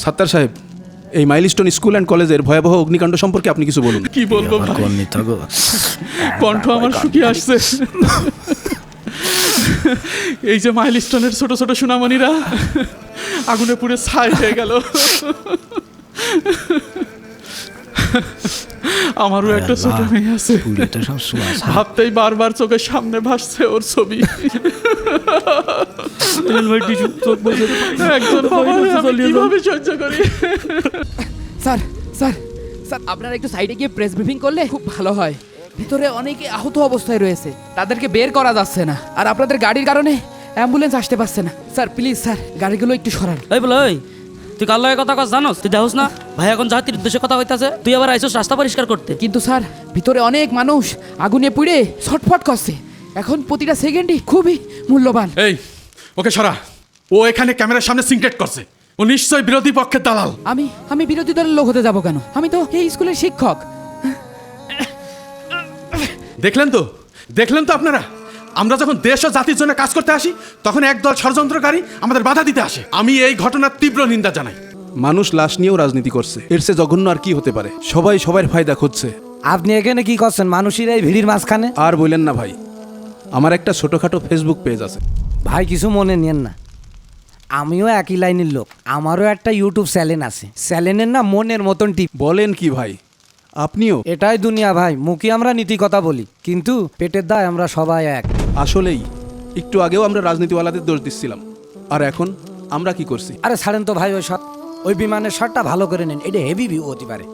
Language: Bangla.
সাত্তার সাহেব, এই মাইলস্টোন স্কুল অ্যান্ড কলেজের ভয়াবহ অগ্নিকাণ্ড সম্পর্কে আপনি কিছু বলুন। কি বলবো ভাই, কণ্ঠ আমার শুকিয়ে আসছে। এই যে মাইলস্টোনের ছোট ছোট সোনামণিরা আগুনে পুড়ে ছাই হয়ে গেল। আমারও একটা ছোট মেয়ে আছে, ভাবতেই বারবার চোখের সামনে ভাসছে ওর ছবি। একজন বাবা আমি কিভাবে সহ্য করি। স্যার স্যার স্যার আপনারা একটু সাইডে গিয়ে প্রেস ব্রিফিং করলে খুব ভালো হয়। ভিতরে অনেকে আহত অবস্থায় রয়েছে, তাদেরকে বের করা যাচ্ছে না, আর আপনাদের গাড়ির কারণে অ্যাম্বুলেন্স আসতে পারছে না। স্যার প্লিজ স্যার, গাড়িগুলো একটু সরান। এই বলে ওই, তুই কার লগে কথা কস জানোস? তুই দেখোস না ভাই এখন জাতির উদ্দেশ্যে কথা হইতাছে, তুই আবার আইসোস রাস্তা পরিষ্কার করতে। কিন্তু স্যার ভিতরে অনেক মানুষ আগুনে পুড়ে ছটফট করছে, এখন প্রতিটা সেকেন্ডই খুবই মূল্যবান। এই ওকে সরা, ও এখানে ক্যামেরার সামনে সিনক্রেট করছে, ও নিশ্চয়ই বিরোধী পক্ষের দালাল। আমি বিরোধী দলের লোক হতে যাবো কেন? আমি তো এই স্কুলের শিক্ষক। দেখলেন তো আপনারা, আমরা যখন দেশ ও জাতির জন্য কাজ করতে আসি তখন একদল ষড়যন্ত্রকারী আমাদের বাধা দিতে আসে। আমি এই ঘটনার তীব্র নিন্দা জানাই। মানুষ লাশ নিয়েও রাজনীতি করছে, এর চেয়ে জঘন্য আর কি হতে পারে? সবাই সবার ফায়দা খুঁজছে। আপনি এখানে কি করছেন মানুষের এই ভিড়ির মাঝখানে? আর বললেন না ভাই, আমার একটা ছোটখাটো ফেসবুক পেজ আছে। ভাই কিছু মনে নিয়েন না, আমিও একই লাইনের লোক, আমারও একটা ইউটিউব চ্যানেল আছে। চ্যানেলের না মনের মতন টিপ। বলেন কি ভাই, আপনিও? এটাই দুনিয়া ভাই, মুখে আমরা নীতি কথা বলি, কিন্তু পেটের দায় আমরা সবাই এক। আসলেই একটু আগেও আমরা রাজনীতিওয়ালাদের দোষ দিচ্ছিলাম, আর এখন আমরা কি করছি? আরে ছাড়েন তো ভাই, ওই বিমানের শটটা ভালো করে নেন, এটা হেভি ভিউ হতে পারে।